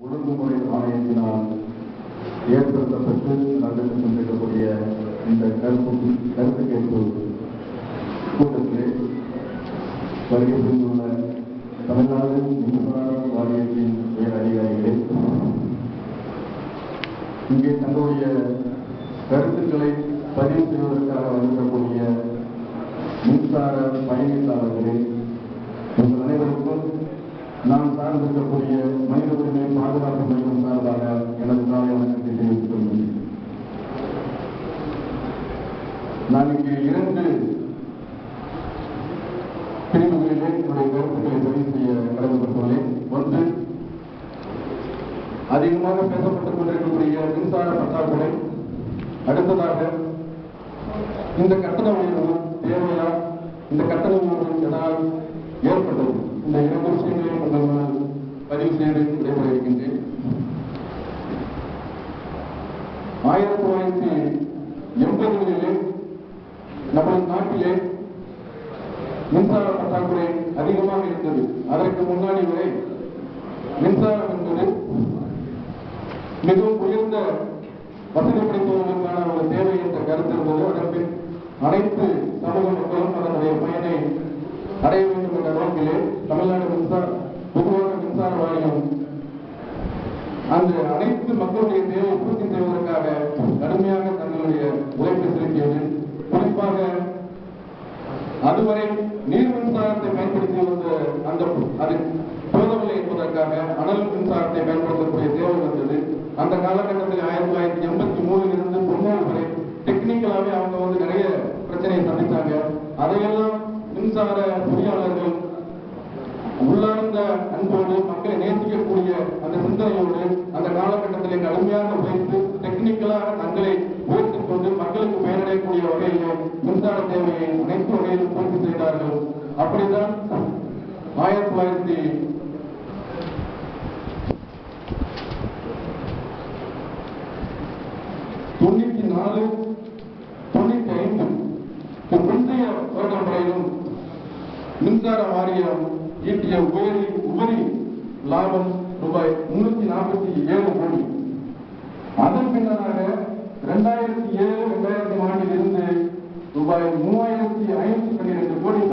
ஒழுங்குமுறை ஆணையத்தினால் ஏற்படுத்தப்பட்டு நடந்து கொண்டிருக்கக்கூடிய இந்த கருத்து கேட்பு கூட்டத்திலே வருகை புரிந்துள்ள தமிழ்நாடு மின்சார வாரியத்தின் உயர் அதிகாரிகளே, இங்கே தங்களுடைய கருத்துக்களை பதிவு செய்வதற்காக வந்திருக்கக்கூடிய மின்சார பயணித்தாளர்களே, உங்கள் அனைவருக்கும் நான் சார்ந்திருக்கக்கூடிய மனித உரிமை பாதுகாப்பு மையம் சார்பாக எனது காலை வணக்கத்தை தெரிவித்துக் கொள்கிறேன். நான் இங்கே 2 பிரிவுகளிலே என்னுடைய கருத்துக்களை பதிவு செய்ய கடமைப்பட்டுள்ளேன். ஒன்று, அதிகமாக பேசப்பட்டுக் கொண்டிருக்கக்கூடிய மின்சார பற்றாக்குறை. அடுத்ததாக, இந்த கட்டண உயர்வு தேவையா, இந்த கட்டண உயர்வு எதனால் ஏற்பட்டது, இந்த 2 விஷயங்களையும் உங்கள் பதிவு செய்து விடைபெற இருக்கின்றேன். 1980களிலே நமது நாட்டிலே மின்சார பற்றாக்குறை அதிகமாக இருந்தது. அதற்கு முன்னாடி வரை மின்சாரம் என்பது மிகவும் உயர்ந்த வசதி படைத்தவர்களுக்கான ஒரு தேவை என்ற கருத்து இருந்தது. அதன்பின் அனைத்து சமூக மக்களும் அதனுடைய பயனை அடைய வேண்டும் என்ற நோக்கிலே தமிழ்நாடு பொதுவாக மின்சார வாரியம் அந்த அனைத்து மக்களுடைய தேவையை பூர்த்தி செய்வதற்காக கடுமையாக தங்களுடைய உழைப்பை செலுத்தியது. குறிப்பாக அதுவரை நீர் மின்சாரத்தை பயன்படுத்தி வந்த அது போதவில்லை என்பதற்காக அனல் மின்சாரத்தை பயன்படுத்தக்கூடிய தேவை வந்தது. அந்த காலகட்டத்தில் 1983 90 வரை டெக்னிக்கலாவே அவங்க நிறைய பிரச்சனையை சந்தித்தாங்க. அதையெல்லாம் மின்சார பொறியாளர்கள் உள்ளார்ந்த அன்போடு மக்களை நேசிக்கக்கூடிய அந்த சிந்தனையோடு அந்த காலகட்டத்திலே கடுமையாக உழைத்து டெக்னிக்கலாக தங்களை உயர்த்திக் கொண்டு மக்களுக்கு பயனடையக்கூடிய வகையிலே மின்சார தேவையை அனைத்து வகையிலும் பூர்த்தி செய்தார்கள். அப்படித்தான் 1994, 95 முந்தைய வருடம் வரையிலும் மின்சார வாரியம் ஈட்டிய உபரி லாபம் ரூபாய் 347 கோடி. அதன் பின்னராக 2007-2008 ஆண்டில் இருந்து ரூபாய் 3512 கோடி